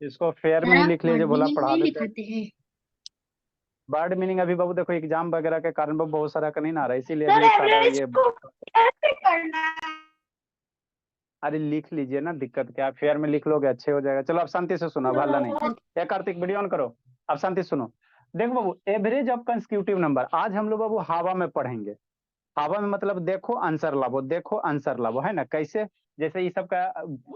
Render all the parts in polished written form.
इसको फेयर में सर ही आप लिख लीजिए, वर्ड बोला मीनिंग पढ़ा नहीं देते। लिखाते हैं? वर्ड मीनिंग अभी बाबू देखो एग्जाम वगैरह के कारण बाबू बहुत सारा का नहीं ना आ रहा है, इसीलिए सर अभी सारा एवरेज ये। को कैसे करना है? अरे लिख लीजिए ना, दिक्कत क्या है, फेयर में लिख लोगे अच्छे हो जाएगा। चलो अब शांति से सुनो, अब हल्ला नहीं। क्या कार्तिक, वीडियो ऑन करो। अब शांति से सुनो। देखो बाबू, एवरेज ऑफ कंसेक्यूटिव नंबर आज हम लोग बाबू हवा में पढ़ेंगे। हवा में मतलब देखो आंसर लावो, देखो आंसर लावो, है ना, कैसे। जैसे ये सब का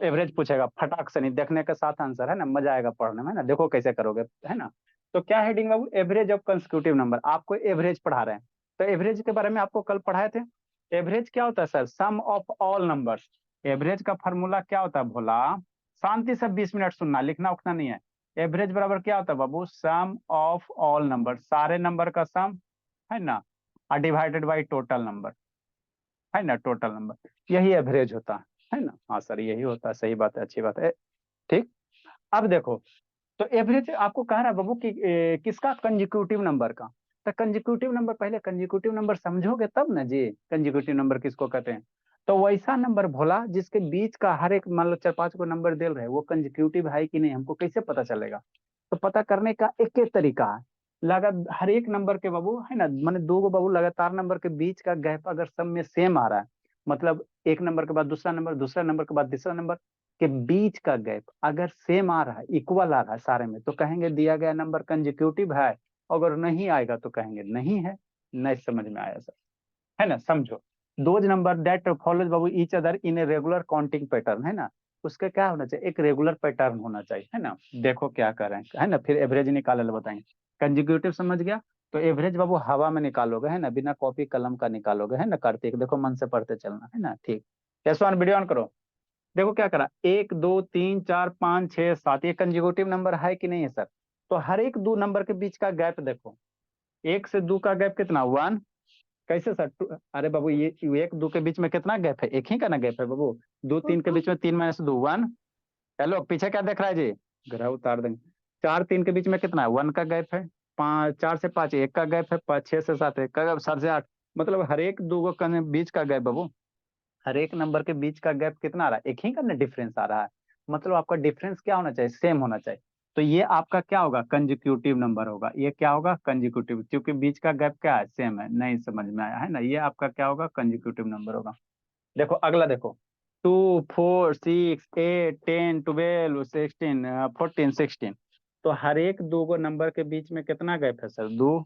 एवरेज पूछेगा, फटाक से नहीं, देखने के साथ आंसर, है ना, मजा आएगा पढ़ने में, है ना, देखो कैसे करोगे, है ना। तो क्या heading Babu, average of consecutive number, आपको एवरेज पढ़ा रहे हैं। तो एवरेज के बारे में आपको कल पढ़ाए थे। एवरेज क्या होता है sir, sum of all numbers. Average का फॉर्मूला क्या होता है भोला, शांति से 20 मिनट सुनना, लिखना उखना नहीं है। एवरेज बराबर क्या होता है बाबू, सम ऑफ ऑल नंबर, सारे नंबर का सम, है ना, और डिवाइडेड बाई टोटल नंबर, है ना, टोटल नंबर, यही एवरेज होता है ना। हाँ सर यही होता है, सही बात है, अच्छी बात है। ठीक। अब देखो, तो एवरेज आपको कह रहा है बाबू कि किसका, कंजिक्यूटिव नंबर का। तो कंजिक्यूटिव नंबर, पहले कंजिक्यूटिव नंबर समझोगे तब ना जी, कंजिक्यूटिव नंबर किसको कहते हैं। तो वैसा नंबर भोला जिसके बीच का हर एक, मान लो 4 5 को नंबर दे रहे हैं, वो कंजिक्यूटिव है कि नहीं, हमको कैसे पता चलेगा। तो पता करने का एक एक तरीका है। लगा हर एक नंबर के बाबू, है ना, माने दो गो बाबू लगातार नंबर के बीच का गैप अगर सब में सेम आ रहा है, मतलब एक नंबर के बाद दूसरा नंबर, दूसरा नंबर के बाद तीसरा नंबर के बीच का गैप अगर सेम आ रहा है, इक्वल आ रहा है सारे में, तो कहेंगे दिया गया नंबर कंजिक्यूटिव है। अगर नहीं आएगा तो कहेंगे नहीं है। नहीं समझ में आया सर, है ना, समझो। Those number that follows Babu each other in a regular counting pattern, है ना, उसका क्या होना चाहिए, एक रेगुलर पैटर्न होना चाहिए, है ना। देखो क्या करें, है ना, फिर एवरेज निकाले बताएंगे। कंजिक्यूटिव समझ गया। तो एवरेज बाबू हवा में निकालोगे, है ना, बिना कॉपी कलम का निकालोगे, है ना कार्तिक, देखो मन से पढ़ते चलना, है ना, ठीक। कैसवान वीडियो ऑन करो। देखो क्या करा, 1 2 3 4 5 6 7, ये कंजिक्यूटिव नंबर है कि नहीं है सर। तो हर एक दो नंबर के बीच का गैप देखो, 1 से 2 का गैप कितना, 1। कैसे सर, अरे बाबू ये 1 2 के बीच में कितना गैप है, एक ही का ना गैप है बाबू। 2 3 के बीच में 3 - 2 1। हेलो पीछे क्या देख रहा है जी, ग्रह उतार देंगे। 4 3 के बीच में कितना है, 1 का गैप है। 4 से 5 1 का गैप है, 6 से 7 1 का गैप, 7 से 8, मतलब हर एक दो का बीच का गैप बाबू, हर एक नंबर के बीच का गैप कितना आ रहा है, एक ही का ना डिफरेंस आ रहा है। मतलब आपका डिफरेंस क्या होना चाहिए, सेम होना चाहिए। तो ये आपका क्या होगा, कंजिक्यूटिव नंबर होगा, ये क्या होगा, कंजिक्यूटिव, क्योंकि बीच का गैप क्या है, सेम है। नहीं समझ में आया, है ना, ये आपका क्या होगा, कंजिक्यूटिव नंबर होगा। देखो अगला देखो, 2 4 6 8 10 12 16 14 16। तो हर एक दो गो नंबर के बीच में कितना गैप है सर, 2।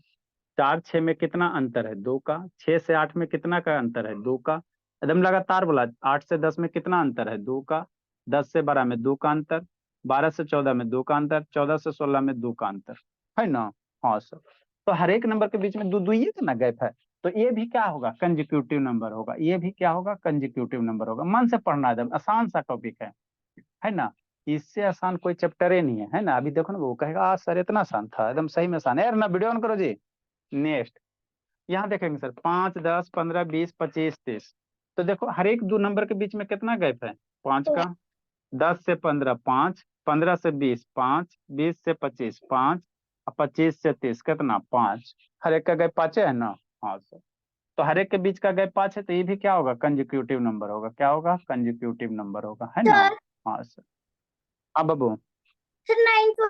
4 6 में कितना अंतर है, 2 का। 6 से 8 में कितना का अंतर है, 2 का। एकदम लगातार बोला, 8 से 10 में कितना अंतर है, 2 का। 10 से 12 में 2 का अंतर। 12 से 14 में 2 का अंतर। 14 से 16 में 2 का अंतर, है ना। हाँ सर। तो हर एक नंबर के बीच में दो दो ये ना गैप है। तो ये भी क्या होगा, कंजिक्यूटिव नंबर होगा, ये भी क्या होगा, कंजिक्यूटिव नंबर होगा। मन से पढ़ना, एकदम आसान सा टॉपिक है ना। इससे आसान कोई चैप्टर ही नहीं है ना। अभी देखो ना वो कहेगा सर इतना आसान था, एकदम सही में आसान है यार ना। वीडियो ऑन करो जी। नेक्स्ट, यहाँ देखेंगे सर, 5 10 15 20 25 30। तो देखो हर एक दो नंबर के बीच में कितना गैप है, 5 का। 10 से 15 5, 15 से 20 5, 20 से 25 5, और 25 से 30 कितना, 5। हर एक का गैप 5 है ना। हाँ सर। तो हर एक के बीच का गैप 5 है, तो ये भी क्या होगा, कंजिक्यूटिव नंबर होगा, क्या होगा, कंजिक्यूटिव नंबर होगा, है ना। सर हाँ सर। हाँ बाबू। सर नाइन्थ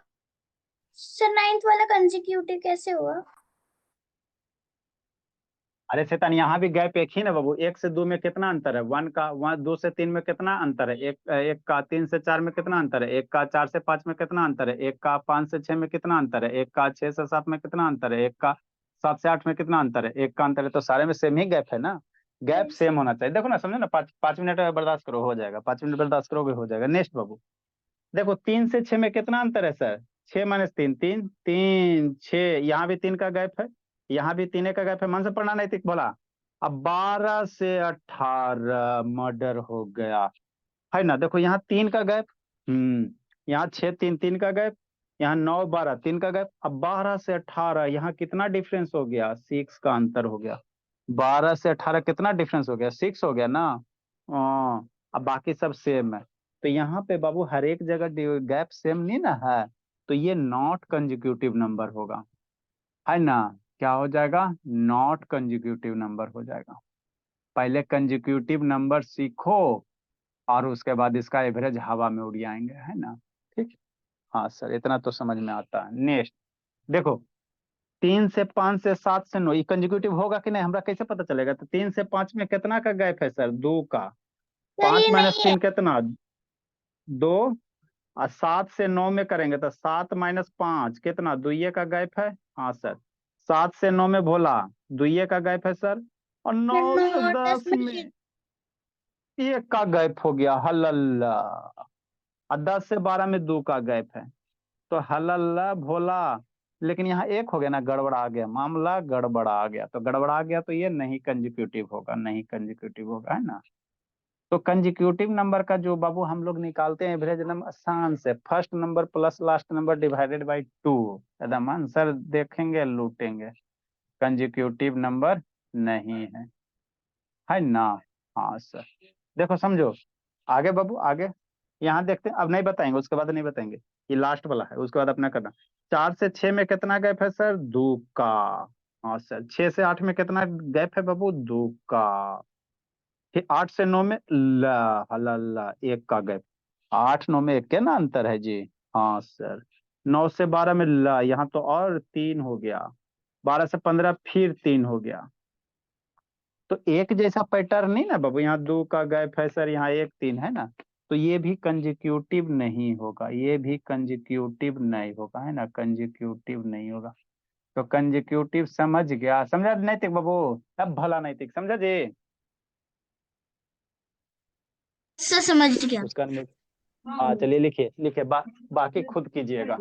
सर नाइन्थ वाला कंसेक्यूटिव कैसे हुआ? अरे शैतान, यहाँ भी गैप एक ही ना बाबू, 1 से 2 में कितना अंतर है, 1 का। 2 से 3 में कितना अंतर है, एक का। 3 से 4 में कितना अंतर है, एक का। 4 से 5 में कितना अंतर है, एक का। 5 से 6 में कितना अंतर है, एक का। 6 से 7 में कितना अंतर है, एक का। 7 से 8 में कितना अंतर है, एक का अंतर है। तो सारे में सेम ही गैप है ना। Gap yes. सेम होना चाहिए, देखो ना, समझो ना, 5 5 मिनट बर्दाश्त करो, हो जाएगा, 5 मिनट बर्दाश्त करोगे, हो जाएगा। नेक्स्ट बाबू, देखो 3 से 6 में कितना अंतर है सर, 6 - 3 3 3 6, यहाँ भी 3 का गैप है, यहाँ भी 3 का गैप है। मन से पढ़ना नहीं थी बोला। अब 12 से 18 मर्डर हो गया, है ना। देखो यहाँ 3 का गैप, यहाँ 6 3 3 का गैप, यहाँ 9 12 3 का गैप। अब 12 से 18 यहाँ कितना डिफरेंस हो गया, 6 का अंतर हो गया। 12 से 18 कितना डिफरेंस हो गया, 6 हो गया ना। अब बाकी सब सेम है। तो यहाँ पे बाबू हर एक जगह गैप सेम नहीं ना है, तो ये नॉट कंजिक्यूटिव नंबर होगा, है ना। क्या हो जाएगा, नॉट कंजिक्यूटिव नंबर हो जाएगा। पहले कंजिक्यूटिव नंबर सीखो, और उसके बाद इसका एवरेज हवा में उड़ जाएंगे, है ना। ठीक। हाँ सर, इतना तो समझ में आता है। नेक्स्ट देखो, 3 से 5 से 7 से 9 ये कंजिक्यूटिव होगा कि नहीं, हमरा कैसे पता चलेगा? तो 3 से 5 में कितना का गैप है सर? 2 का। सर 5 ये माइनस नहीं है। 3 कितना? 2। और 7 से 9 में करेंगे तो 7 माइनस 5 कितना? दुइये का गैप है। हाँ सर, 7 से 9 में भोला दुइये का गैप है सर। और 9 9 से और 10 10 में में एक। 1 का गैप हो गया, हल्ला। और 10 से 12 में 2 का गैप है, तो हल्ला भोला। लेकिन यहाँ 1 हो गया ना, गड़बड़ा गया, मामला गड़बड़ा गया। तो गड़बड़ा गया तो ये नहीं कंजिक्यूटिव होगा, नहीं कंजिक्यूटिव होगा, है ना। तो कंजिक्यूटिव नंबर का जो बाबू हम लोग निकालते हैं एवरेज नंबर आसान से, first number plus last number divided by 2। एकदम आंसर देखेंगे लूटेंगे। कंजिक्यूटिव नंबर नहीं है ना। हाँ सर, देखो समझो। आगे बाबू आगे, यहाँ देखते हैं। अब नहीं बताएंगे, उसके बाद नहीं बताएंगे, ये लास्ट वाला है, उसके बाद अपना करना। 4 से 6 में कितना गैप है सर? 2 का। हाँ सर, 6 से 8 में कितना गैप है बाबू? 2 का। फिर 8 से 9 में ला हला ला 1 का गैप। 8 9 में 1 के ना अंतर है जी। हाँ सर, 9 से 12 में ला, यहाँ तो और 3 हो गया। 12 से 15 फिर 3 हो गया। तो एक जैसा पैटर्न नहीं ना बाबू, यहाँ 2 का गैप है सर, यहाँ 1 3 है ना। तो ये भी कंजिक्यूटिव नहीं होगा, ये भी कंजिक्यूटिव नहीं होगा, है ना, कंजिक्यूटिव नहीं होगा। तो कंजिक्यूटिव समझ गया, समझा नैतिक बाबू? अब भला नैतिक समझा जी। सर समझ गया। उसका हाँ चलिए लिखिए लिखिए, बाकी खुद कीजिएगा।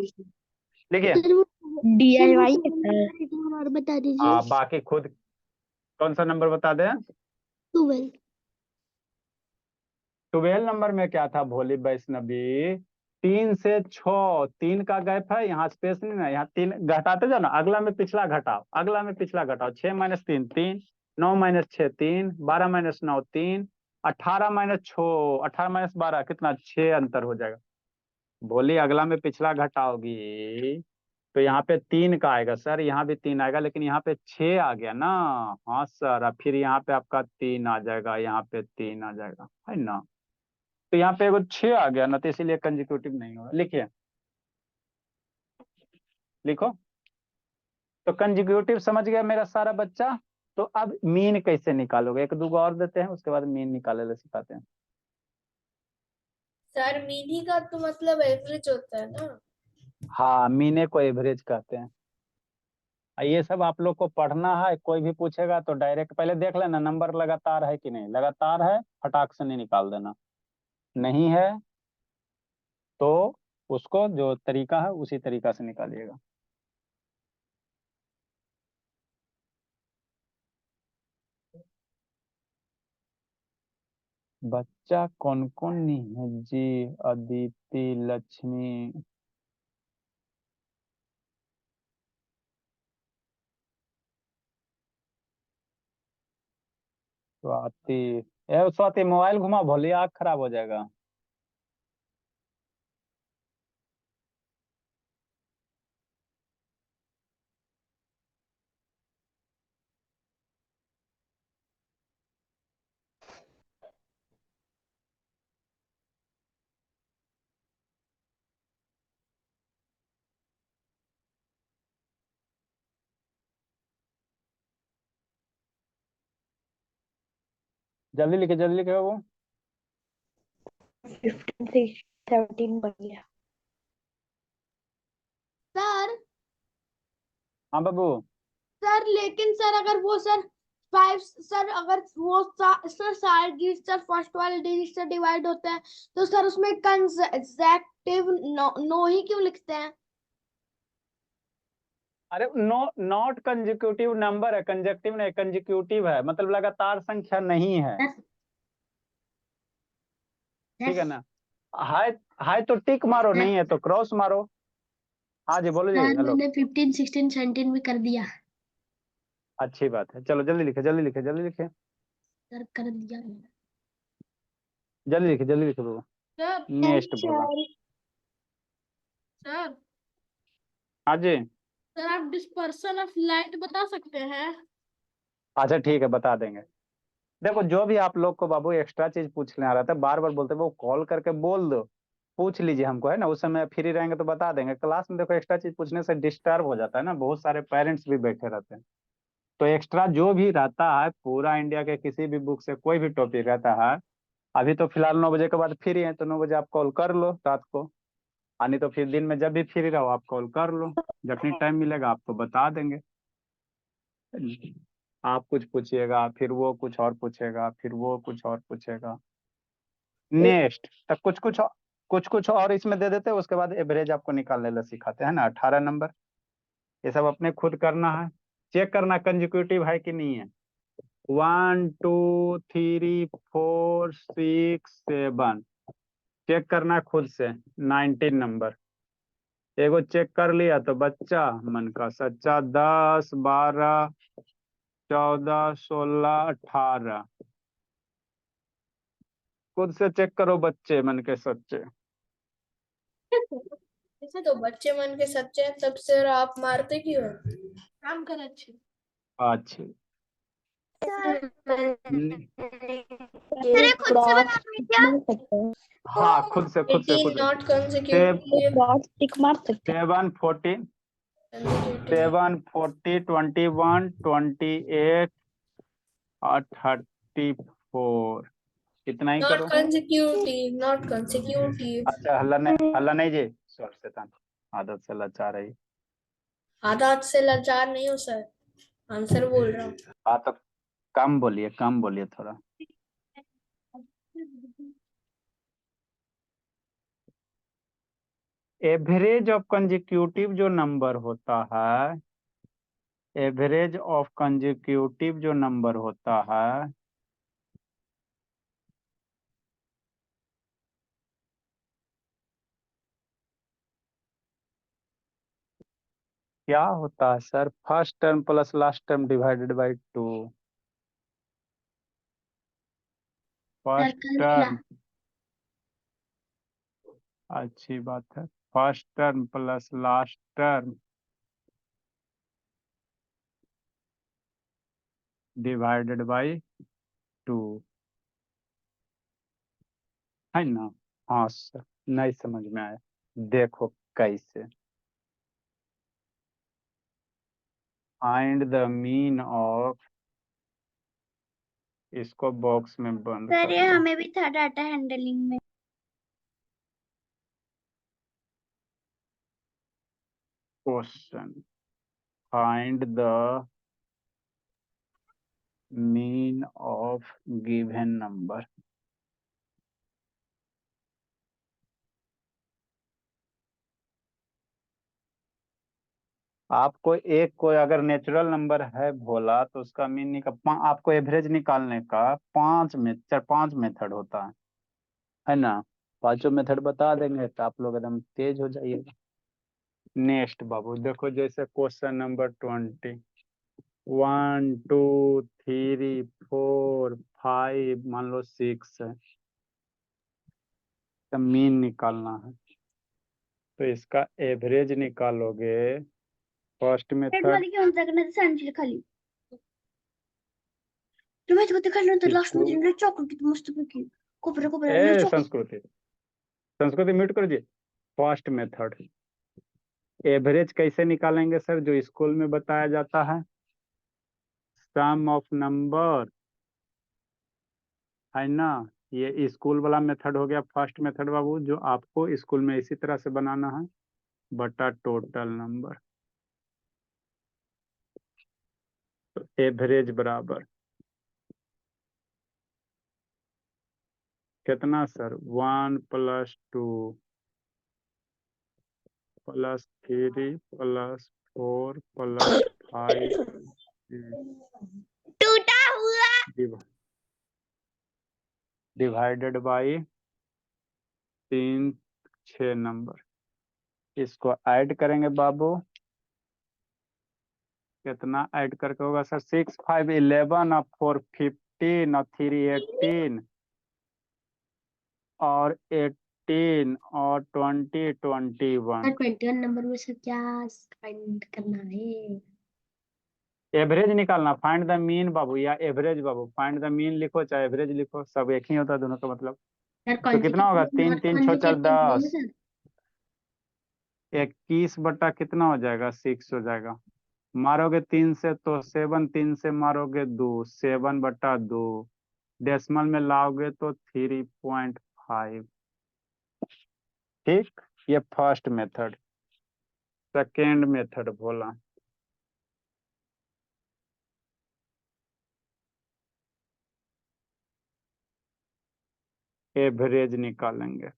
लिखिए। DIY है सर। एक बार और बता दीजिए। हाँ बाकी खुद। कौन सा नंबर बता दें? 12। 12 नंबर में क्या था भोली वैष्णवी? 3 से 6, 3 का गैप है, यहाँ स्पेस नहीं ना, यहाँ 3 घटाते जाओ ना, अगला में पिछला घटाओ, अगला में पिछला घटाओ। 6 minus 3 3, 9 minus 6 3, 12 minus 9 3, 18 minus 6, 18 minus 12 कितना? 6 अंतर हो जाएगा। भोली अगला में पिछला घटाओगी तो यहाँ पे 3 का आएगा सर, यहाँ भी 3 आएगा, लेकिन यहाँ पे 6 आ गया ना। हाँ सर, अब फिर यहाँ पे आपका 3 आ जाएगा, यहाँ पे 3 आ जाएगा, है ना। तो यहाँ पे एगो 6 आ गया ना, तो इसीलिए कंजिक्यूटिव नहीं होगा। लिखिए, लिखो। तो कंजिक्यूटिव समझ गया मेरा सारा बच्चा। तो अब मीन कैसे निकालोगे? एक दो और देते हैं, उसके बाद मीन निकाले सिखाते हैं। सर मीनी का तो मतलब एवरेज होता है ना। हाँ, मीने को एवरेज कहते हैं। ये सब आप लोग को पढ़ना है, कोई भी पूछेगा तो डायरेक्ट पहले देख लेना नंबर लगातार है कि नहीं। लगातार है, फटाक से नहीं निकाल देना। नहीं है तो उसको जो तरीका है उसी तरीका से निकालिएगा। बच्चा कौन कौन नहीं है जी? अदिति, लक्ष्मी, स्वाति। ए स्वाति, मोबाइल घुमा, भोली आँख खराब हो जाएगा। जल्दी लिखे, जल्दी लिखे वो। 15 से 17 बन गया। सर हाँ बाबू। सर लेकिन सर अगर वो सर 5 सर अगर वो सर सारे डिजिट सर फर्स्ट वाले डिजिट से डिवाइड होते हैं तो सर उसमें कंसेक्टिव नो ही क्यों लिखते हैं? अरे नो, नॉट कंजिक्यूटिव नंबर है, कंजक्टिव नहीं, कंजिक्यूटिव है, मतलब लगातार संख्या नहीं है। ठीक है ना। हाय, हाय तो टिक मारो, नहीं है तो क्रॉस मारो। हाँ जी बोलो जी, सर हेलो। मैंने 15 16 17 में कर दिया। अच्छी बात है, चलो जल्दी लिखे, जल्दी लिखे, जल्दी लिखे, सर कर दिया मैंने। जल्दी लिखे, जल्दी लिखे बाबू। सर नेक्स्ट बोला। सर हाँ जी। सर आप डिस्पर्सन ऑफ लाइट बता सकते हैं? अच्छा ठीक है, बता देंगे। देखो, जो भी आप लोग को बाबू एक्स्ट्रा चीज पूछने आ रहा था, बार बार बोलते वो कॉल करके बोल दो। पूछ लीजिए हमको, है ना, उस समय फ्री रहेंगे तो बता देंगे। क्लास में देखो एक्स्ट्रा चीज पूछने से डिस्टर्ब हो जाता है ना, बहुत सारे पेरेंट्स भी बैठे रहते हैं। तो एक्स्ट्रा जो भी रहता है पूरा इंडिया के किसी भी बुक से कोई भी टॉपिक रहता है, अभी तो फिलहाल 9 बजे के बाद फ्री है तो 9 बजे आप कॉल कर लो रात को, नहीं तो फिर दिन में जब भी फ्री रहो आप कॉल कर लो, जब टाइम मिलेगा आपको बता देंगे। आप कुछ पूछिएगा, फिर वो कुछ और पूछेगा, फिर वो कुछ और पूछेगा। नेक्स्ट तक कुछ कुछ और इसमें दे देते हैं, उसके बाद एवरेज आपको निकालने ला सिखाते हैं ना, 18 नंबर। ये सब अपने खुद करना है, चेक करना कंजिक्यूटिव है कि नहीं है। 1 2 3 4 6 7 चेक करना है खुद से। 19 नंबर एगो चेक कर लिया तो बच्चा मन का सच्चा, 10 12 14 16 18 खुद से चेक करो बच्चे मन के सच्चे। ऐसे तो बच्चे मन के सच्चे हैं, तब सर आप मारते क्यों हैं? काम कर अच्छे। अच्छे सर न- सर ये खुद से बना रहे हैं क्या? हाँ खुद से 18 नॉट सेव कंसेक्यूटिव टिक मार सकते हैं। 7 14 7 40 21 28 और 34 इतना ही नॉट करो। Consecutive, not consecutive. अच्छा हल्ला नहीं जी, सॉरी शैतान, आदत से लाचार है। आदत से लाचार नहीं हो सर, आंसर बोल रहा हूँ। हाँ तो कम बोलिए थोड़ा। एवरेज ऑफ कंजिक्यूटिव जो नंबर होता है, एवरेज ऑफ कंजिक्यूटिव जो नंबर होता है क्या होता है sir, first term plus last term divided by 2। First term, अच्छी बात है, first term plus last term divided by 2, है ना। हाँ सर, नहीं समझ में आया, देखो कैसे। फाइंड द मीन ऑफ, इसको बॉक्स में बंद सर कर ये दो। हमें भी था डाटा हैंडलिंग में। Question, find the mean of given number. आपको एक कोई अगर नेचुरल नंबर है भोला तो उसका मीन आपको एवरेज निकालने का 5 मेथड होता है ना। पांचों मेथड बता देंगे तो आप लोग एकदम तेज हो जाइएगा। नेक्स्ट बाबू देखो, जैसे क्वेश्चन नंबर 20, 1 2 3 4 5 मान लो 6 है, तो मीन निकालना है, तो इसका एवरेज निकालोगे। फर्स्ट रेड मेथड वाली घेऊन जा ना सांडशील खाली. तुला माहिती का ते खाल्लं नंतर लास्ट मध्ये लय चॉकलेट किती मस्त पैकी कोपऱ्या लय ए चॉकलेट. संस्कृति म्यूट कर दिए। फर्स्ट मेथड, एवरेज कैसे निकालेंगे सर, जो स्कूल में बताया जाता है, सम ऑफ नंबर, है ना। ये स्कूल वाला मेथड हो गया फर्स्ट मेथड बाबू, जो आपको स्कूल में इसी तरह से बनाना है, बटा टोटल नंबर। तो एवरेज बराबर कितना सर, 1 + 2 + 3 + 4 + 5 टूटा हुआ. Divided by 3 6 number. इसको ऐड करेंगे बाबू, कितना ऐड करके होगा सर, 6 5 11 और 4 15 और 3 18 और 18 और 20 21। 21 नंबर में से क्या फाइंड करना है? एवरेज निकालना, फाइंड द मीन बाबू, या average Babu, find the mean लिखो चाहे एवरेज लिखो, सब एक ही होता है दोनों का मतलब। सर तो कितना होगा? 3 3 6 4 10। सर 21 बटा कितना हो जाएगा? 6 हो जाएगा। मारोगे 3 से तो 7, 3 से मारोगे 2, 7/2। डेसिमल में लाओगे तो 3.5। ठीक, ये फर्स्ट मेथड। सेकेंड मेथड बोला, एवरेज निकालेंगे।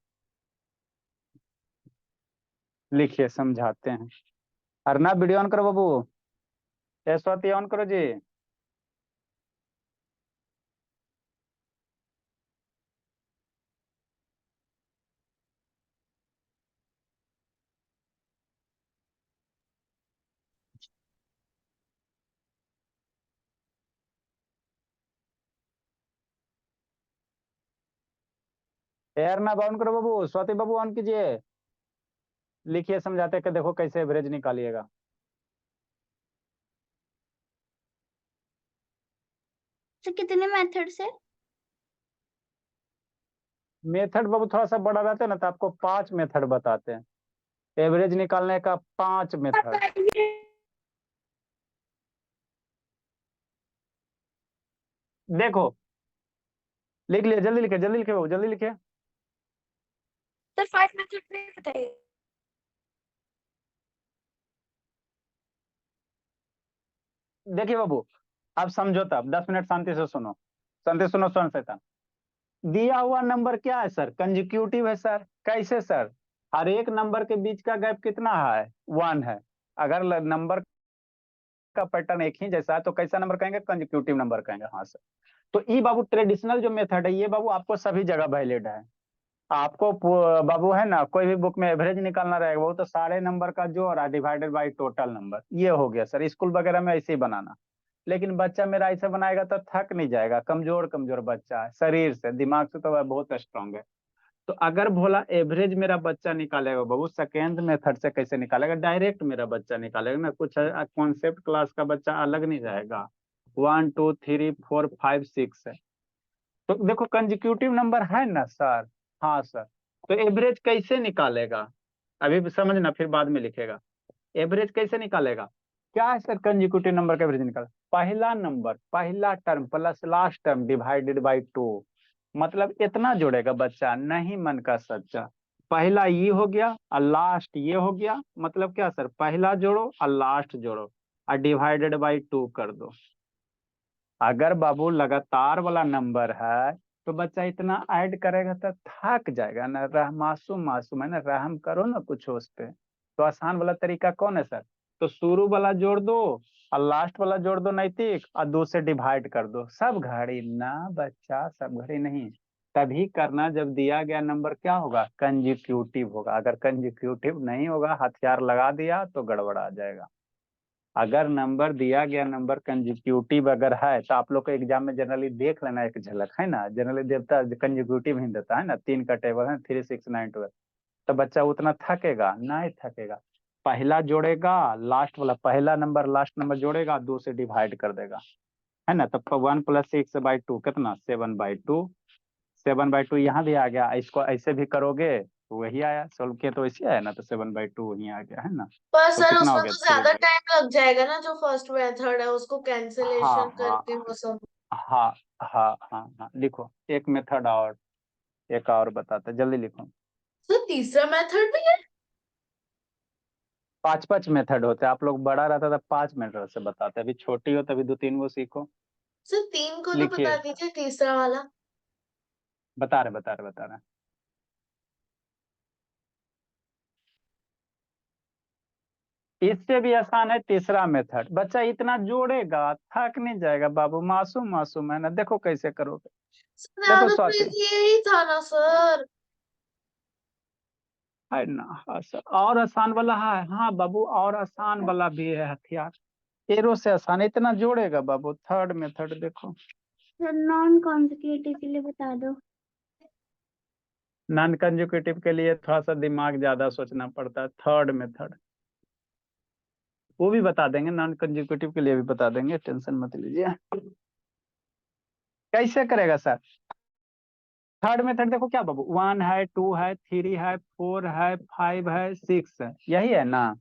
लिखिए, समझाते हैं। अर्नब वीडियो ऑन करो बाबू। स्वाति ऑन करो जी। अर्नब ऑन करो बाबू। स्वाति बाबू ऑन कीजिए। लिखिए, समझाते कि देखो कैसे एवरेज निकालिएगा। सर कितने मेथड से? मेथड बाबू थोड़ा सा बड़ा रहता है ना, तो आपको 5 मेथड बताते हैं। एवरेज निकालने का 5 मेथड। देखो, लिख लिए, जल्दी लिखे, जल्दी लिखे बाबू, जल्दी लिखे। सर 5 मेथड नहीं बताइए। देखिए बाबू, अब समझो, तब 10 मिनट शांति से सुनो। शांति सुनो, स्वर्ण शैतान। दिया हुआ नंबर क्या है सर? कंजिक्यूटिव है सर। कैसे सर? हर एक नंबर के बीच का गैप कितना है? 1 है। अगर नंबर का पैटर्न एक ही जैसा है तो कैसा नंबर कहेंगे? कंजिक्यूटिव नंबर कहेंगे। हाँ सर। तो ये बाबू ट्रेडिशनल जो मेथड है, ये बाबू आपको सभी जगह वैलिड है। आपको बाबू है ना, कोई भी बुक में एवरेज निकालना रहेगा, वो तो सारे नंबर का जोड़ डिवाइडेड बाई टोटल नंबर, ये हो गया सर। स्कूल वगैरह में ऐसे ही बनाना। लेकिन बच्चा मेरा ऐसे बनाएगा तो थक नहीं जाएगा। कमजोर कमजोर बच्चा है शरीर से, दिमाग से तो वह बहुत स्ट्रांग है। तो अगर बोला एवरेज मेरा बच्चा निकालेगा बाबू, सेकेंड मेथड से कैसे निकालेगा? डायरेक्ट मेरा बच्चा निकालेगा ना। कुछ कॉन्सेप्ट क्लास का बच्चा अलग नहीं रहेगा। 1 2 3 4 5 6 है। तो देखो कंजिक्यूटिव नंबर है ना सर? हाँ सर। तो एवरेज कैसे निकालेगा? अभी भी समझना, फिर बाद में लिखेगा। एवरेज कैसे निकालेगा? क्या है सर कंजिक्यूटिव नंबर का एवरेज निकाल? पहला नंबर, पहला term plus last term divided by 2। मतलब इतना जोड़ेगा बच्चा, नहीं मन का सच्चा। पहला ये हो गया और लास्ट ये हो गया। मतलब क्या सर? पहला जोड़ो और लास्ट जोड़ो और डिवाइडेड बाई 2 कर दो। अगर बाबू लगातार वाला नंबर है तो बच्चा इतना ऐड करेगा तो थक जाएगा ना। मासूम मासूम है ना, रहम करो ना कुछ उस पे। तो आसान वाला तरीका कौन है सर? तो शुरू वाला जोड़ दो और लास्ट वाला जोड़ दो नैतिक, और 2 से डिवाइड कर दो। सब घड़ी ना बच्चा, सब घड़ी नहीं। तभी करना जब दिया गया नंबर क्या होगा? कंजिक्यूटिव होगा। अगर कंजिक्यूटिव नहीं होगा, हथियार लगा दिया तो गड़बड़ा जाएगा। अगर नंबर दिया गया नंबर कंजिक्यूटिव अगर है, तो आप लोग को एग्जाम में जनरली देख लेना एक झलक, है ना। जनरली देता कंजिक्यूटिव ही देता है ना। 3 का टेबल है, 3 6 9 12। तो बच्चा उतना थकेगा नहीं? थकेगा। पहला जोड़ेगा, लास्ट वाला पहला नंबर लास्ट नंबर जोड़ेगा, 2 से डिवाइड कर देगा, है ना। तब 1 + 6/2 कितना? 7/2। 7/2 यहाँ भी आ गया। इसको ऐसे भी करोगे तो वही आया। सोल्व किया तो वैसे आया ना। तो 7/2 वही आ गया, है ना। पर तो सर कितना हो उसमें गया? तो 3। ज्यादा टाइम लग जाएगा ना, जो फर्स्ट मेथड है उसको हाँ कैंसिलेशन हाँ करके वो सब। हाँ हाँ हाँ हाँ, लिखो एक मेथड और, एक और बताते, जल्दी लिखो। सर तीसरा मेथड भी है? 5 5 मेथड होते हैं। आप लोग बड़ा रहता था 5 मेथड से बताते, अभी छोटी हो तभी 2 3 वो सीखो। सर 3 को तो लिखिए, बता दीजिए, तीसरा वाला। बता रहे। इससे भी आसान है तीसरा मेथड। बच्चा इतना जोड़ेगा, थक नहीं जाएगा बाबू। मासूम मासूम है ना। देखो कैसे करोगे। सर देखो ज्यादा तो स्वाति, इजी यही था ना सर। है ना। हाँ सर, और आसान वाला है। हाँ बाबू, और आसान वाला भी है हथियार। एरो से आसान। इतना जोड़ेगा बाबू। थर्ड मेथड देखो। सर नॉन कॉन्जिक्यूटिव के लिए बता दो। नॉन कंजुकेटिव के लिए थोड़ा सा दिमाग ज्यादा सोचना पड़ता है। थर्ड मेथड वो भी बता देंगे, नॉन कंजुकेटिव के लिए भी बता देंगे, टेंशन मत लीजिए। कैसे करेगा सर? थर्ड मेथड देखो क्या बाबू, 1 है, 2 है, 3 है, 4 है, 5 है, 6 है, यही है ना।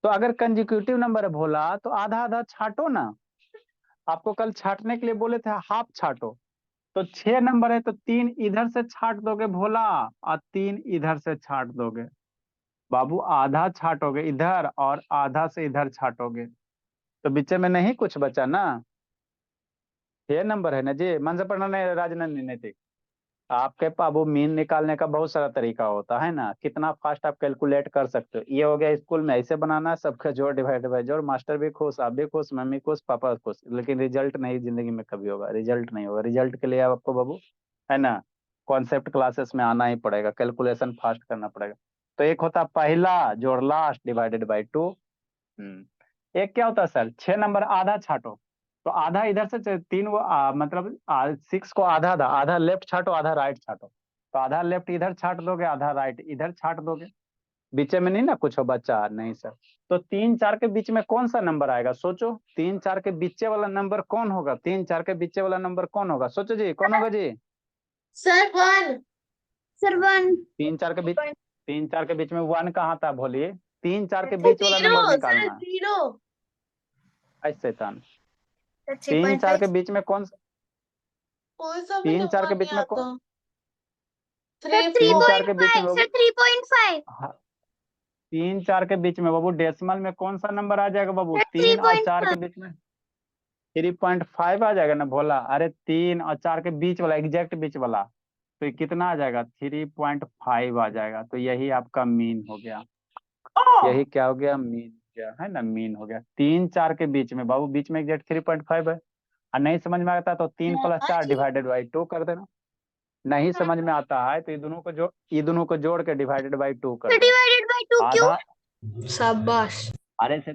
तो अगर कंजिक्यूटिव नंबर है भोला तो आधा आधा छाटो ना। आपको कल छाटने के लिए बोले थे हाफ छाटो। तो 6 नंबर है तो 3 इधर से छाट दोगे भोला, और 3 इधर से छाट दोगे बाबू। आधा छाटोगे इधर और आधा से इधर छाटोगे, तो बीच में नहीं कुछ बचा ना। 6 नंबर है ना जी। मन से पढ़ना नहीं राजनंदी नैतिक। आपके बाबू मीन निकालने का बहुत सारा तरीका होता है ना, कितना फास्ट आप कैलकुलेट कर सकते हो। ये हो गया स्कूल में ऐसे बनाना, सबका जोड़ डिवाइड बाय जोड़, मास्टर भी खुश, आप भी खुश, मम्मी खुश, पापा खुश, लेकिन रिजल्ट नहीं जिंदगी में कभी होगा, रिजल्ट नहीं होगा। रिजल्ट के लिए आपको बाबू है ना कॉन्सेप्ट क्लासेस में आना ही पड़ेगा, कैलकुलेशन फास्ट करना पड़ेगा। तो एक होता पहला जोड़ लास्ट डिवाइडेड बाई 2। एक क्या होता है सर, 6 नंबर आधा छाटो। तो आधा इधर से तीन वो मतलब 6 को आधा आधा, आधा लेफ्ट छाटो आधा राइट छाटो। तो आधा लेफ्ट इधर छाट दोगे, आधा राइट इधर छाट दोगे, बीच में नहीं ना कुछ हो बच्चा, नहीं सर। तो 3 4 के बीच में कौन सा नंबर आएगा सोचो, 3 4 के बीचे वाला नंबर कौन होगा, 3 4 के बीचे वाला नंबर कौन होगा, सोचो जी कौन होगा जी। सर 1। सर 1। 3 4 के बीच, 3 4 के बीच में 1 कहाँ था बोलिए, 3 4 के सर बीच वाला 0 नंबर सर निकालना है। 0। ऐसे तान सर 3 4 के 3.5। बीच में कौन, कोई सा भी 3 4 के नंबर बीच नहीं में आता। सर 3 तीन 4। चार के बीच में 3.5 बाबू, सर 3.5 हाँ, 3 4 के बीच में बाबू डेसिमल में कौन सा नंबर आ जाएगा बाबू, सर 3 और 4 के 3.5 बीच में 3.5 आ जाएगा ना भोला। अरे 3 और 4 के बीच वाला, एग्जैक्ट बीच वाला, तो ये कितना आ जाएगा, 3.5 आ जाएगा। तो यही आपका मीन हो गया, यही क्या हो गया, मीन हो गया है ना, मीन हो गया। 3 4 के बीच में बाबू, बीच में एग्जैक्ट 3.5 है। और नहीं समझ में आता तो 3 + 4 डिवाइडेड बाई 2 कर देना। नहीं समझ में आता है तो ये दोनों को जोड़ के डिवाइडेड बाई 2 कर सर दो। डिवाइडेड बाय 2 क्यों? आधा, शाबाश। अरे से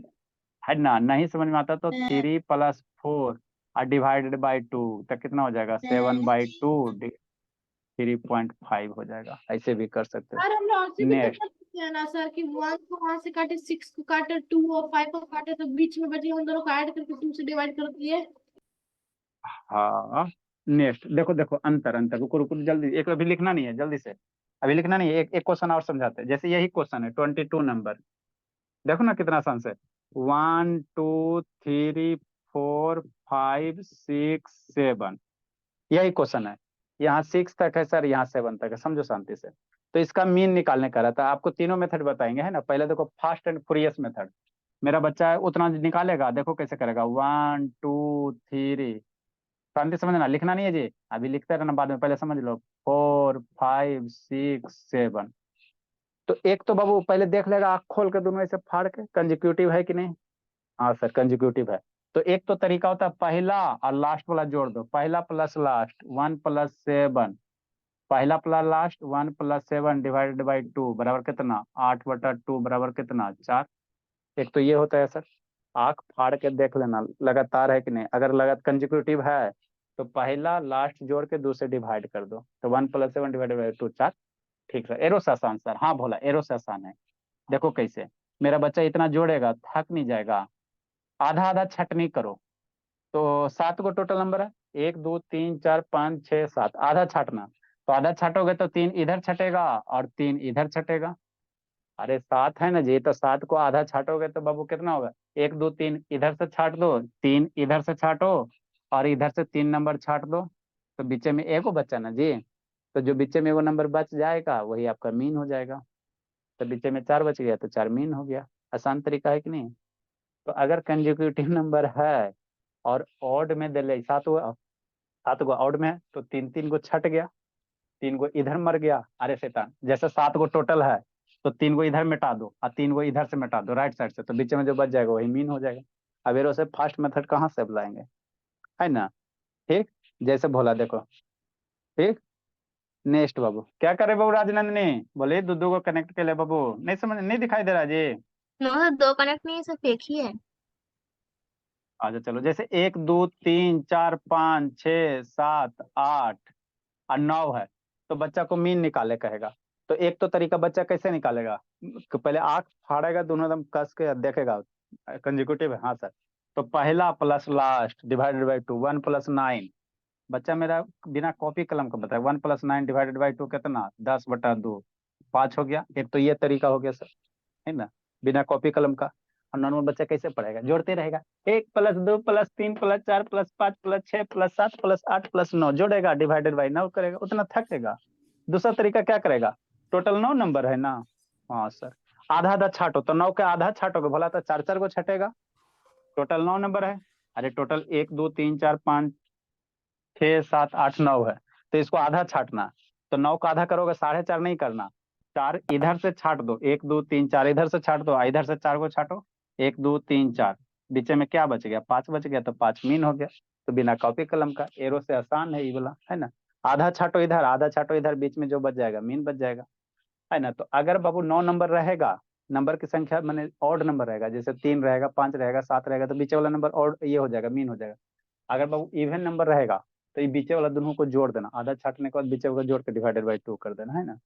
है ना, नहीं समझ में आता तो 3 + 4 और डिवाइडेड बाई 2, तो कितना हो जाएगा, 7/2 3.5 हो जाएगा। ऐसे भी कर सकते हो। सर हम लोग ऐसे भी तो नेक्स्ट, कर सकते हैं ना सर कि 1 को वहां से काटे, 6 को काटे, 2 और 5 को काटे, तो बीच में बचे उन दोनों को ऐड करके 2 से डिवाइड कर दिए। हाँ नेक्स्ट देखो देखो, अंतर अंतर, रुको रुको जल्दी, एक अभी लिखना नहीं है, जल्दी से अभी लिखना नहीं है, एक एक क्वेश्चन और समझाते हैं। जैसे यही क्वेश्चन है 22 नंबर, देखो ना कितना आसान से, 1 2 3 4 5 6 7, यही क्वेश्चन है। यहाँ 6 तक है सर, यहाँ 7 तक है, समझो शांति से। तो इसका मीन निकालने का रहता है। आपको तीनों मेथड बताएंगे है ना। पहले देखो फास्ट एंड फ्यूरियस मेथड, मेरा बच्चा है उतना निकालेगा, देखो कैसे करेगा, 1 2 3, शांति से समझना, लिखना नहीं है जी, अभी लिखते रहना बाद में, पहले समझ लो, 4 5 6 7। तो एक तो बाबू पहले देख लेगा आँख खोल के दोनों ऐसे फाड़ के, कंजिक्यूटिव है कि नहीं। हाँ सर कंजिक्यूटिव है। तो एक तो तरीका होता है पहला और लास्ट वाला जोड़ दो, पहला प्लस लास्ट 1 + 7, पहला प्लस लास्ट 1 + 7 डिवाइडेड बाई 2 बराबर कितना, 8/2 बराबर कितना, 4। एक तो ये होता है सर, आंख फाड़ के देख लेना लगातार है कि नहीं। अगर लगातार कंजिक्यूटिव है तो पहला लास्ट जोड़ के दूसरे डिवाइड कर दो, तो 1 + 7 डिवाइडेड बाई 2 4। ठीक है, एरो से आसान सर, हाँ भोला एरो से आसान है। देखो कैसे, मेरा बच्चा इतना जोड़ेगा थक नहीं जाएगा, आधा आधा छटनी करो। तो 7 को टोटल नंबर है, 1 2 3 4 5 6 7, आधा छाटना। तो आधा छाटोगे तो 3 इधर छटेगा और 3 इधर छटेगा। अरे 7 है ना जी, तो 7 को आधा छाटोगे तो बाबू कितना होगा, 1 2 3 इधर से छाट दो, 3 इधर से छाटो और इधर से 3 नंबर छाट दो, तो बीच में एगो बचा ना जी। तो जो बीच में एगो नंबर बच जाएगा वही आपका मीन हो जाएगा। तो बीच में 4 बच गया तो 4 मीन हो गया। आसान तरीका है कि नहीं। तो अगर कंजिक्यूटिव नंबर है और ऑड में दे ले, 7 गो ऑड में है तो 3 3 गो छट गया, 3 गो इधर मर गया। अरे शैतान, जैसे 7 गो टोटल है तो 3 गो इधर मिटा दो और 3 गो इधर से मिटा दो राइट साइड से, तो बीच में जो बच जाएगा वही मीन हो जाएगा। अब एरो से फास्ट मेथड कहाँ से बुलाएंगे, है ना। ठीक, जैसे भोला देखो। ठीक, नेक्स्ट बाबू क्या करे बाबू, राजनंदनी बोले दो को कनेक्ट के लिए बाबू, नहीं समझ नहीं दिखाई दे रहा जी। नो सर 2 कनेक्ट नहीं है, सिर्फ एक ही है। अच्छा चलो, जैसे 1 2 3 4 5 6 7 8 और 9 है, तो बच्चा को मीन निकाले कहेगा। तो एक तो तरीका बच्चा कैसे निकालेगा, कि पहले आंख फाड़ेगा दोनों एकदम कस के देखेगा, कंजिक्यूटिव है हाँ सर। तो पहला प्लस लास्ट डिवाइडेड बाई 2, 1 + 9 बच्चा मेरा बिना कॉपी कलम का बताए 1 + 9 डिवाइडेड बाई 2 कितना 10/2 5 हो गया। एक तो ये तरीका हो गया सर, है ना, बिना कॉपी कलम का। और नॉर्मल बच्चा कैसे पढ़ेगा, जोड़ते रहेगा 1 + 2 + 3 + 4 + 5 + 6 + 7 + 8 + 9 जोड़ेगा डिवाइडेड बाई 9 करेगा, उतना थकेगा। दूसरा तरीका क्या करेगा, टोटल 9 नंबर है ना, हाँ सर, आधा आधा छाटो, तो 9 का आधा छाटोगे भला तो 4 4 को छटेगा, टोटल 9 नंबर है। अरे टोटल 1 2 3 4 5 6 7 8 9 है, तो इसको आधा छाटना, तो 9 का आधा करोगे 4.5 नहीं करना, 4 इधर से छाट दो, 1 2 3 4 इधर से छाट दो, इधर से 4 को छाटो, 1 2 3 4, बीच में क्या बच गया 5 बच गया, तो 5 मीन हो गया। तो बिना कॉपी कलम का, एरो से आसान है ये वाला, है ना, आधा छाटो इधर आधा छाटो इधर, बीच में जो बच जाएगा मीन बच जाएगा, है ना। तो अगर बाबू 9 नंबर रहेगा, नंबर की संख्या माने ऑड नंबर रहेगा, जैसे 3 रहेगा 5 रहेगा 7 रहेगा, तो बीच वाला नंबर ऑड ये हो जाएगा मीन हो जाएगा। अगर बाबू इवन नंबर रहेगा तो ये बीचे वाला दोनों को जोड़ देना, आधा छाटने के बाद बीचे वाला जोड़ के डिवाइडेड बाई 2 कर देना, है ना।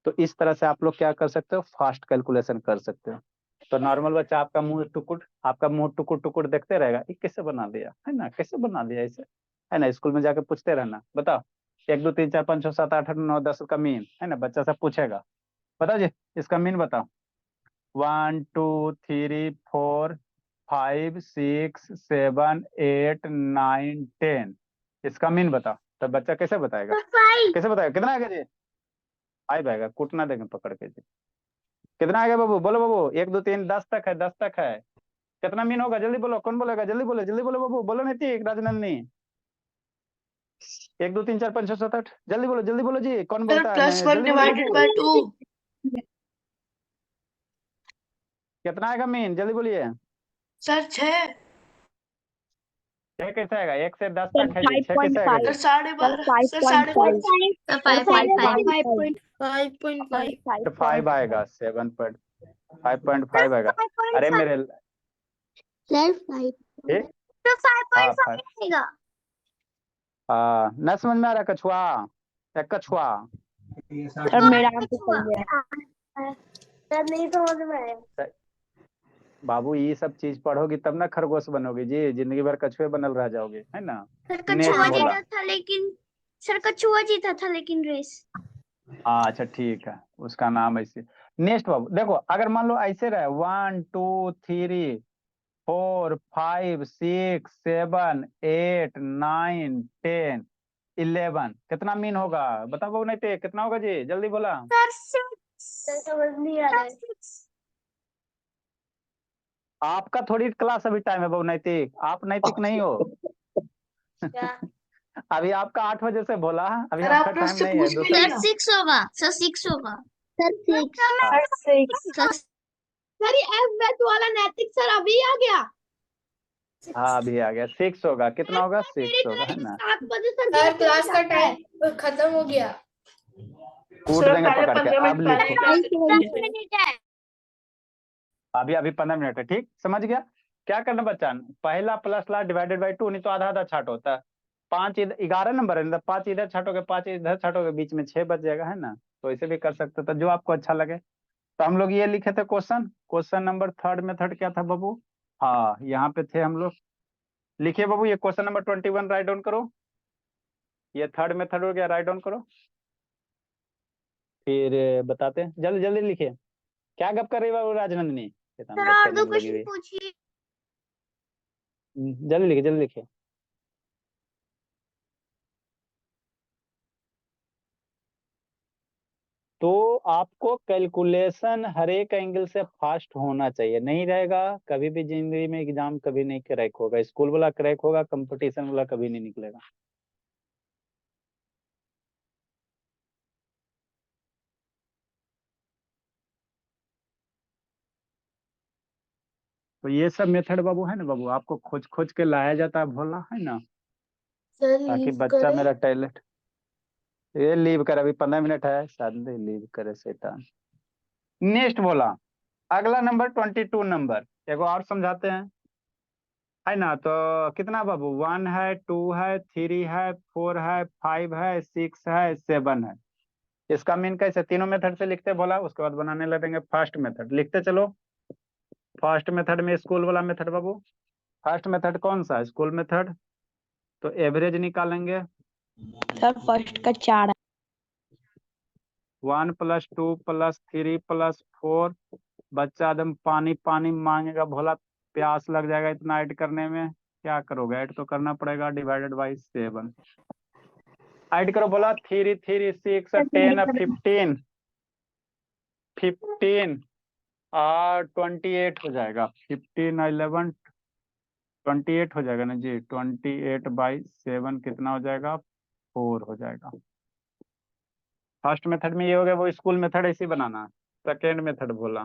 तो इस तरह से आप लोग क्या कर सकते हो, फास्ट कैलकुलेशन कर सकते हो। तो नॉर्मल बच्चा आपका मुंह टुकुर टुकुर देखते रहेगा, ये कैसे बना दिया, है ना, कैसे बना दिया इसे, है ना, स्कूल में जाके पूछते रहना, बताओ 1 2 3 4 5 6 7 8 9 10 का मीन, है ना, बच्चा सब पूछेगा, बताओ जी इसका मीन बताओ, 1 2 3 4 5 6 7 8 9 10, इसका मीन बताओ। तो बच्चा कैसे बताएगा, कैसे बताएगा, कितना आएगा जी, 5 आएगा, कूटना देंगे पकड़ के जी, कितना आएगा बाबू, बोलो बाबू, 1 2 3 10 तक है, 10 तक है, कितना मीन होगा, जल्दी बोलो, कौन बोलेगा, जल्दी बोलो बाबू, बोलो नहीं थी राजनंदनी, 1 2 3 4 5 6 7 8, जल्दी बोलो जी, कौन बोलता है, +1 जल्दी बोलो डिवाइडेड बाबू। बाय 2 कितना आएगा मीन, जल्दी बोलिए, सर 6 छह कैसे आएगा, 1 से 10 सर तक है जी, 6 कैसे आएगा जी, सर 12.5 सर 5.5 5.5 5.5 5 आएगा, 5.5 आएगा, अरे मेरे ठीक, तो हाँ 5.5 5, आएगा। हाँ न समझ में आ रहा, कछुआ एक कछुआ, सर मेरा आंसर सही है। सर नहीं समझ में आया। बाबू ये सब चीज पढ़ोगी तब ना खरगोश बनोगी जी, जिंदगी भर कछुए बनल रह जाओगे, है ना। सर नेक्स्ट कछुआ बोला, जीता था लेकिन सर कछुआ जीता था लेकिन रेस। हाँ अच्छा ठीक है, उसका नाम ऐसे। नेक्स्ट बाबू देखो, अगर मान लो ऐसे रहे 1 2 3 4 5 6 7 8 9 10 11, कितना मीन होगा बताओ बाबू, नहीं तो कितना होगा जी, जल्दी बोला, सर समझ नहीं आ रहा है। आपका थोड़ी क्लास अभी टाइम है बाबू, नैतिक आप नैतिक नहीं हो क्या? अभी आपका 8 बजे से बोला, अभी सर आपका आपने टाइम उससे नहीं है पूछ के दूसरा। लिया सर 6 होगा, सर 6 होगा। सर 6 सर ये एफ बैच वाला नैतिक सर अभी आ गया। हाँ अभी आ गया, 6 होगा, कितना होगा सर मेरी 6 होगा, है तरह ना, 7 बजे सर सर गेट क्लास का जाता है। टाइम खत्म हो गया कूट सर देंगे पहले पकड़ के, 15 अब मिनट पहले लिखो, क्लास 10 मिनट है। अभी अभी 15 मिनट है, ठीक समझ गया। क्या करना बच्चा, पहला प्लस ला डिवाइडेड बाई 2, नहीं तो आधा आधा छाट होता है, 5 इधर 11 नंबर है, 5 इधर छाटोगे 5 इधर छाटोगे, बीच में 6 बच जाएगा, है ना। तो ऐसे भी कर सकते हो, तो जो आपको अच्छा लगे। तो हम लोग ये लिखे थे क्वेश्चन नंबर थर्ड मेथड क्या था बाबू, हाँ यहाँ पे थे हम लोग, लिखिए बाबू, ये क्वेश्चन नंबर 21 राइट डाउन करो, ये थर्ड मेथड हो गया, राइट डाउन करो, फिर बताते हैं, जल्दी जल्दी लिखिए, क्या गप कर रही है बाबू राजनंदिनी, शैतान सर गप और करने दो में लगी क्वेश्चन हुई, पूछिए। जल्दी लिखिए जल्दी लिखिए। तो आपको कैलकुलेशन हर एक एंगल से फास्ट होना चाहिए, नहीं रहेगा कभी भी जिंदगी में एग्जाम कभी नहीं क्रैक होगा, स्कूल वाला क्रैक होगा, कंपटीशन वाला कभी नहीं निकलेगा। तो ये सब मेथड बाबू है ना बाबू, आपको खोज खोज के लाया जाता है भोला, है ना, सर ताकि लीव बच्चा करे मेरा टैलेंट, ये लीव कर, अभी 15 मिनट है, शायद लीव करे शैतान। नेक्स्ट बोला, अगला नंबर 22 नंबर, एगो और समझाते हैं, है ना। तो कितना बाबू, 1 है 2 है 3 है 4 है 5 है 6 है 7 है, इसका मीन कैसे, तीनों मेथड से लिखते बोला, उसके बाद बनाने लगेंगे फर्स्ट मेथड, लिखते चलो। फर्स्ट मेथड में स्कूल वाला मेथड बाबू, फर्स्ट मेथड कौन सा, स्कूल मेथड, तो एवरेज निकालेंगे, सर फर्स्ट का 4 है। 1 + 2 + 3 + 4। बच्चा एकदम पानी पानी मांगेगा, भोला प्यास लग जाएगा इतना ऐड करने में। क्या करोगे, ऐड तो करना पड़ेगा, डिवाइडेड बाई 7। ऐड करो बोला, 3 3 6 10 15 15 और 28 हो जाएगा। 15 11 28 हो जाएगा ना जी। 28/7 कितना हो जाएगा, 4 हो जाएगा। फर्स्ट मेथड में ये हो गया, वो स्कूल मेथड ऐसे ही बनाना। सेकेंड मेथड बोला,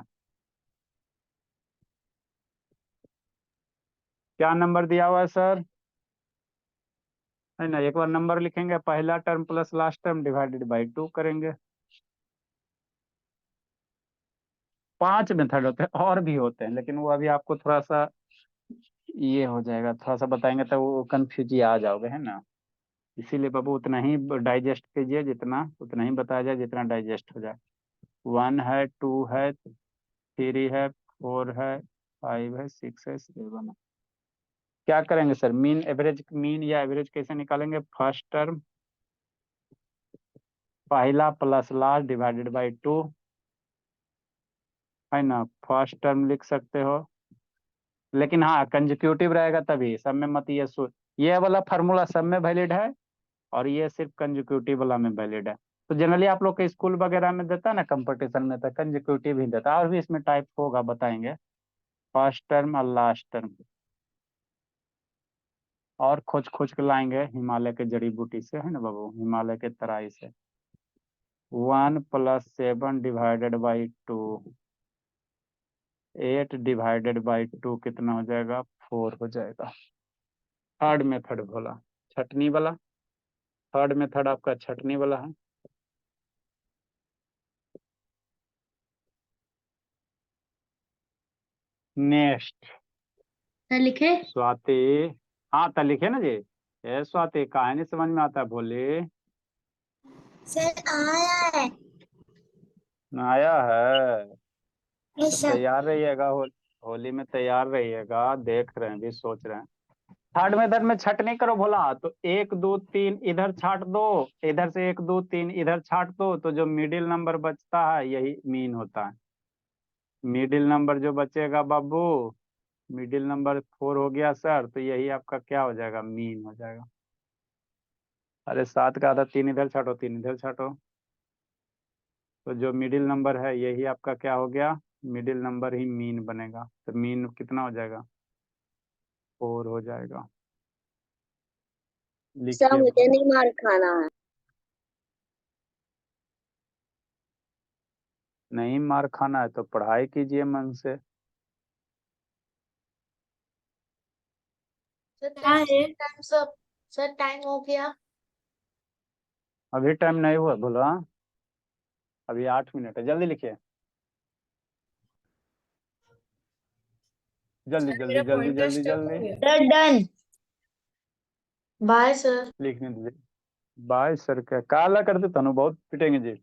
क्या नंबर दिया हुआ है सर, है ना। एक बार नंबर लिखेंगे, पहला term plus last term divided by 2 करेंगे। 5 मेथड होते हैं, और भी होते हैं, लेकिन वो अभी आपको थोड़ा सा ये हो जाएगा, थोड़ा सा बताएंगे तो वो कंफ्यूज आ जाओगे, है ना। इसीलिए बाबू उतना ही डाइजेस्ट कीजिए, जितना उतना ही बताया जाए जितना डाइजेस्ट हो जाए। 1 है, 2 है, 3 है, 4 है, 5 है, 6 है, 7 है। क्या करेंगे सर, मीन एवरेज, मीन या एवरेज कैसे निकालेंगे। फर्स्ट टर्म पहला प्लस लास्ट डिवाइडेड बाई 2, है ना। फर्स्ट टर्म लिख सकते हो, लेकिन हाँ कंजिक्यूटिव रहेगा तभी, सब में मत ये वाला फार्मूला सब में वैलिड है, और ये सिर्फ कंजिक्यूटिव वाला में वैलिड है। तो जनरली आप लोग के स्कूल वगैरह में देता है ना, कंपटीशन में, तो कंजिक्यूटिव ही देता है, और भी इसमें टाइप होगा, बताएंगे। फर्स्ट टर्म और लास्ट टर्म, और खोज खोज के लाएंगे हिमालय के जड़ी बूटी से, है ना बाबू, हिमालय के तराई से। 1 + 7 डिवाइडेड बाई 2, 8 डिवाइडेड बाई 2 कितना हो जाएगा, 4 हो जाएगा। थर्ड मेथड बोला, छटनी वाला। थर्ड मेथड आपका छटनी वाला है। नेक्स्ट लिखे स्वाति। हाँ तो लिखे ना जी। ये स्वाति काहे नहीं समझ में आता है, बोली। सर आया है। आया है तो यस सर। तैयार रहिएगा, होली में तैयार रहिएगा, देख रहे हैं भी, सोच रहे हैं। थर्ड मेथड में छटनी करो भोला, तो 1 2 3 इधर छाट दो, इधर से 1 2 3 इधर छाट दो, तो जो मिडिल नंबर बचता है यही मीन होता है। मिडिल नंबर जो बचेगा बाबू, मिडिल नंबर 4 हो गया सर, तो यही आपका क्या हो जाएगा, मीन हो जाएगा। अरे 7 का आधा 3 इधर छाटो, 3 इधर छाटो, तो जो मिडिल नंबर है यही आपका क्या हो गया, मिडिल नंबर ही मीन बनेगा। तो मीन कितना हो जाएगा, 4 हो जाएगा। सर लिखिए मुझे भाई। नहीं मार खाना है। नहीं मार खाना है तो पढ़ाई कीजिए मन से। क्या है? टाइम सब सर टाइम हो गया। अभी टाइम नहीं हुआ बोलो, हाँ अभी 8 मिनट है, जल्दी लिखिए, जल्दी सर जल्दी मेरा जल्दी पॉइंटर जल्दी स्टक हो जल्दी। गया। Sir done. Bye sir. लिखने दीजिए। बाय सर, क्या काला कर देता हूँ, बहुत पिटेंगे जी।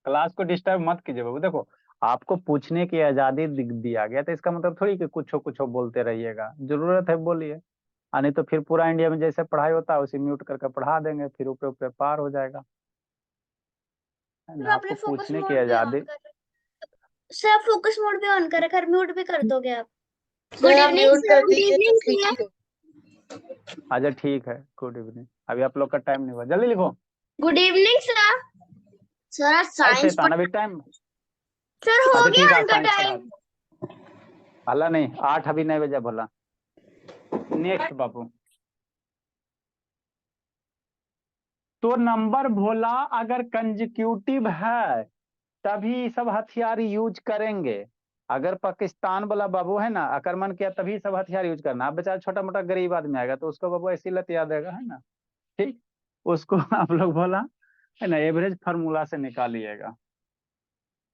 क्लास को डिस्टर्ब मत कीजिए बाबू। देखो आपको पूछने की आजादी दिया गया, तो इसका मतलब थोड़ी कि कुछ बोलते रहिएगा, जरूरत है बोलिए। नहीं तो फिर पूरा इंडिया में जैसे पढ़ाई होता है उसे म्यूट करके पढ़ा देंगे, फिर ऊपर ऊपर पार हो जाएगा, है सर ना। आपने आपको फोकस पूछने की मोड भी ऑन आजादी। कर। सर फोकस मोड भी ऑन कर रखा है, म्यूट भी कर दोगे आप। गुड सर आप इवनिंग म्यूट सर। कर गुड दीजिए तो इवनिंग ठीक सर। है। अच्छा ठीक है, गुड इवनिंग। अभी आप लोग का टाइम नहीं हुआ, जल्दी लिखो। Good evening sir. सर आज अरे साइंस शैतान, अभी टाइम। सर हो अच्छा ठीक गया है, आज उनका साइंस पढ़ा टाइम। दो। भला नहीं, 8 अभी नहीं बजा भला। नेक्स्ट बाबू, तो नंबर भोला अगर कंजिक्यूटिव है तभी सब हथियार यूज करेंगे। अगर पाकिस्तान वाला बाबू है ना, आक्रमण किया तभी सब हथियार यूज करना। अब बेचारा छोटा मोटा गरीब आदमी आएगा तो उसको बाबू ऐसी लत याद रहेगा, है ना। ठीक, उसको आप लोग बोला, है ना, एवरेज फार्मूला से निकालिएगा।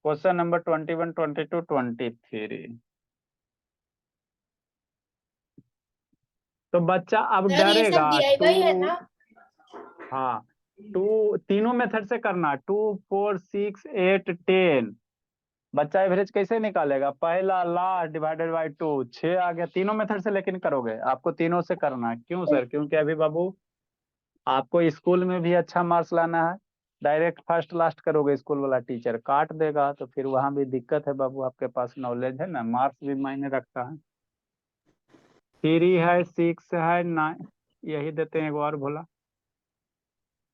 Question number 21 22 23। तो बच्चा अब सर ये सब डरेगा। DIY है ना? हाँ, 2 तीनों मेथड से करना, 2 4 6 8 10। बच्चा एवरेज कैसे निकालेगा, पहला लास्ट डिवाइडेड बाई 2, 6 आ गया तीनों मेथड से, लेकिन करोगे आपको तीनों से करना है। क्यों सर, क्योंकि अभी बाबू आपको स्कूल में भी अच्छा मार्क्स लाना है, डायरेक्ट फर्स्ट लास्ट करोगे स्कूल वाला टीचर काट देगा, तो फिर वहां भी दिक्कत है बाबू। आपके पास नॉलेज है ना, मार्क्स भी मायने रखता है। 3 है, 6 है, 9, यही देते हैं। एक और बोला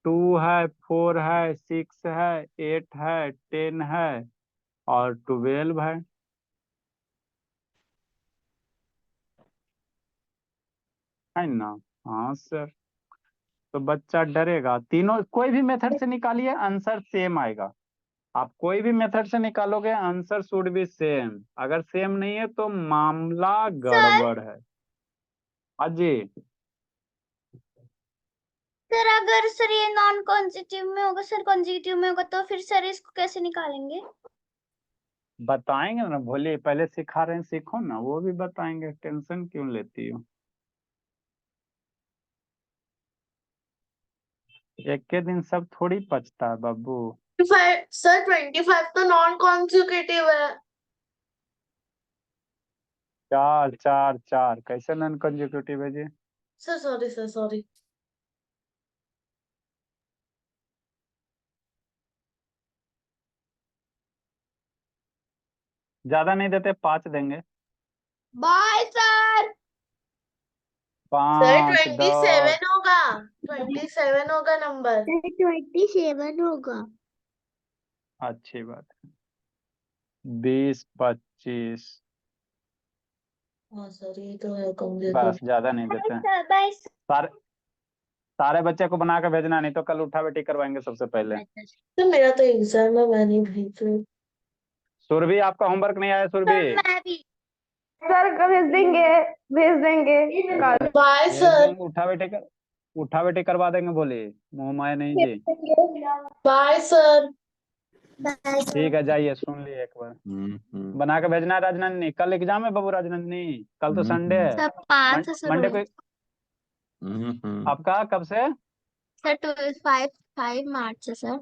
2 है, 4 है, 6 है, 8 है, 10 है और 12 है। है ना? हाँ सर। तो बच्चा डरेगा। तीनों कोई भी मेथड से निकालिए आंसर सेम आएगा। आप कोई भी मेथड से निकालोगे आंसर शुड बी सेम। अगर सेम नहीं है तो मामला गड़बड़ है। अजी सर अगर सर ये नॉन कॉन्जिटिव में होगा, सर कॉन्जिटिव में होगा, तो फिर सर इसको कैसे निकालेंगे? बताएंगे ना, बोलिए। पहले सिखा रहे हैं, सीखो ना, वो भी बताएंगे, टेंशन क्यों लेती हो। एक के दिन सब थोड़ी पचता है बाबू। 25 सर 25 तो नॉन कॉन्जिक्यूटिव है। 4 4 4 कैसे नॉन कंसेक्यूटिव है जी? Sir sorry sir sorry. ज्यादा नहीं देते, 5 देंगे। Bye sir. सर 5 10 27 होगा, 27 होगा नंबर। 27 होगा। अच्छी बात है। 20 25 हाँ सर ये तो है बस, कॉन्जिक्यूटिव। बाय ज्यादा नहीं देते हैं। Sir, bye sir. सारे सारे बच्चे को बना के भेजना, नहीं तो कल उठा बैठी करवाएंगे सबसे पहले। तो मेरा तो एग्जाम है, मैं नहीं भेज रही। सुरभि आपका होमवर्क नहीं आया? सुरभि सर मैं भी। सर भेज देंगे, भेज देंगे कल। बाय भेज सर। देंगे, उठा बैठी करवा देंगे। बोलिए मुंह माय नहीं जी। Bye sir. Bye sir. ठीक है, जाइए, सुन लिए एक बार। बना के भेजना है राजनंदिनी। कल एग्जाम है बाबू राजनंदिनी, कल तो संडे है। सर 5 से शुरू मंडे है। को आपका कब से? सर 5 5 मार्च से सर।